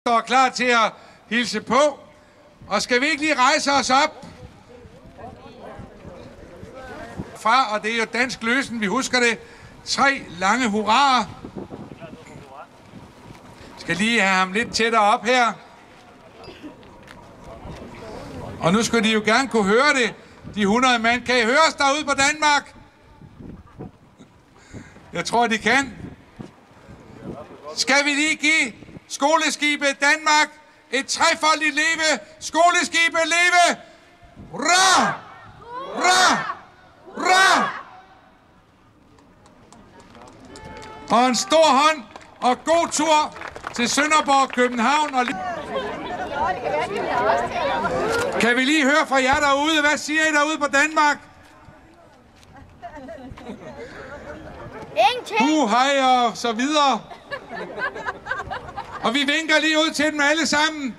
står klar til at hilse på. Og skal vi ikke lige rejse os op? Fra, og det er jo dansk løsen, vi husker det. 3 lange hurraer. Skal lige have ham lidt tættere op her. Og nu skulle de jo gerne kunne høre det, de 100 mand. Kan I høre os derude på Danmark? Jeg tror, de kan. Skal vi lige give skoleskibet Danmark et trefoldigt leve? Skoleskibet leve! Hurra! Hurra! Hurra! Og en stor hånd og god tur til Sønderborg, København. Og kan vi lige høre fra jer derude? Hvad siger I derude på Danmark? Ingenting. Hej og så videre. Og vi vinker lige ud til dem alle sammen.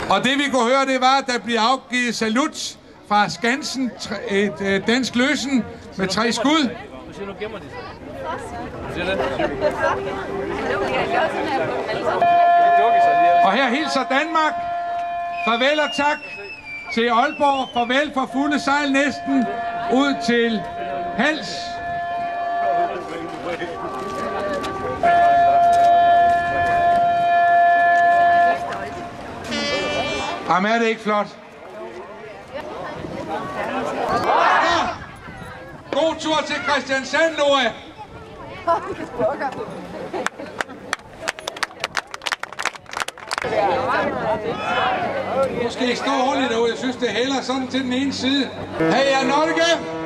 Og det vi kunne høre, det var, at der bliver afgivet salut fra Skansen, et dansk løsen med 3 skud. Og her hilser Danmark. Farvel og tak til Aalborg. Farvel for fulde sejl næsten ud til Hals. Jamen er det ikke flot? Ja. God tur til Kristiansand, Lore. Nu skal I stå ordentligt derude. Jeg synes, det hælder sådan til den ene side. Heja Norge!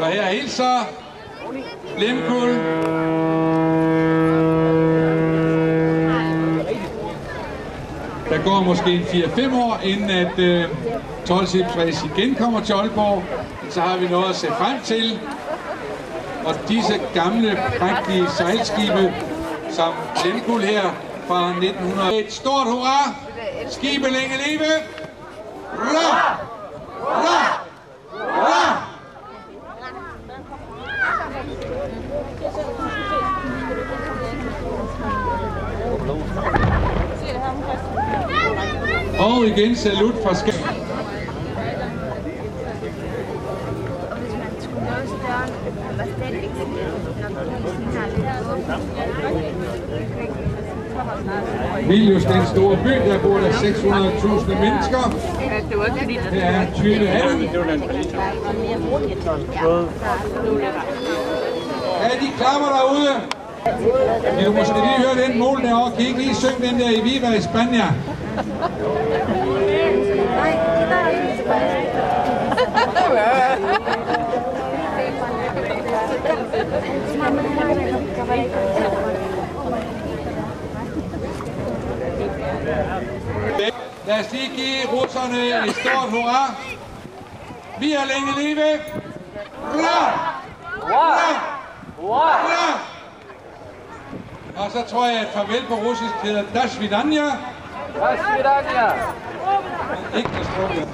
Og her hilser Limkul. Der går måske en 4-5 år, inden at 12-skibsræs igen kommer til Aalborg. Så har vi noget at se frem til. Og disse gamle, prægtige sejlskibe, som Limkul her fra 1900. Et stort hurra! Skibe længe leve! Hurra! Hurra! Hurra! Og igen salut fra Skæg. Vilnius, den store by, der bor der 600.000 mennesker. Det er 2018. Ja, de klapper derude. I kan måske lige høre den mål derovre. Kan I ikke lige synge den der i Viva i Spania? Lad os lige give russerne et stort hurra. Vi er længe leve. Hurra! Hurra! Hurra! Og så tror jeg, at farvel på russisk hedder Da svidanja. Da svidanja. Ikke for sprogget.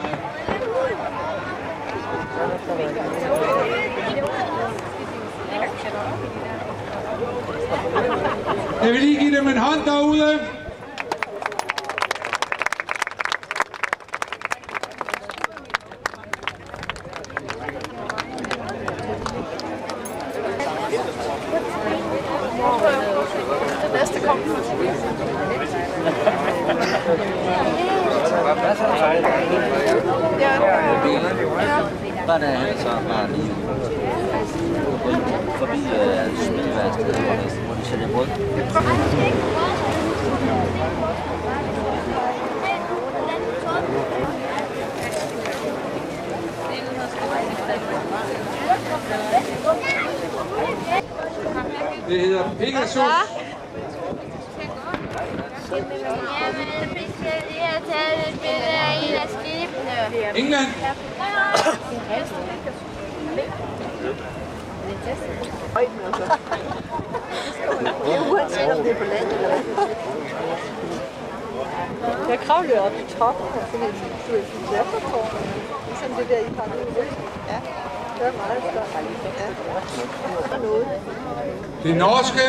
Jeg vil lige give dem en hånd derude. Næste kom. Var det så var det forbi smideværkstedet, hvor de sælger brød. Det hedder Pegasus. England. Jeg kravlede op i toppen og sådan en klatretårn. Ligesom det der, I har nu. Ja. Det norske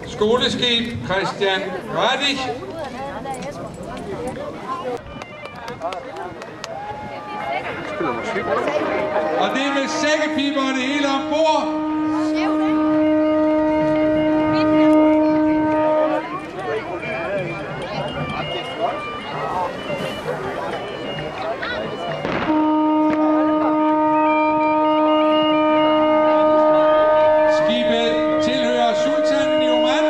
skoleskib Christian Radich. Og det er med sækkepiber og det hele ombord. Skibet tilhører sultanen i Oman.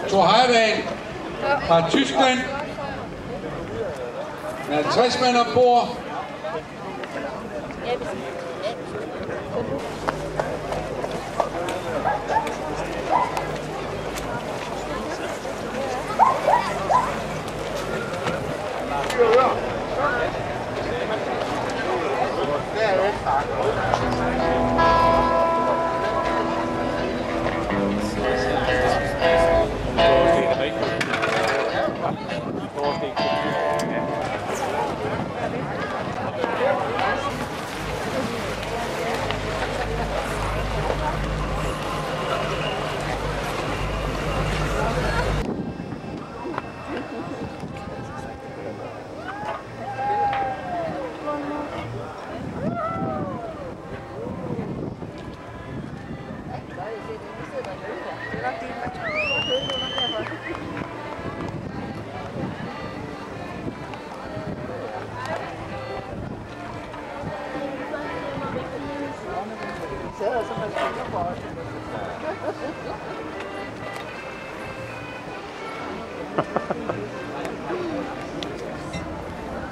Thor Heyerdahl fra Tyskland med 50 mand ombord.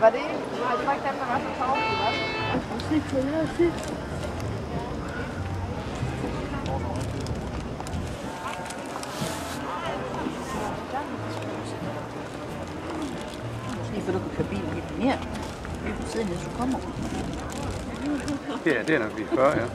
Var det ikke? Det var ikke dem, der var så travlt, var det? Måske for du kan køre bilen lidt mere. Vi kan sidde nede, så kommer. Det er nok lige før, ja.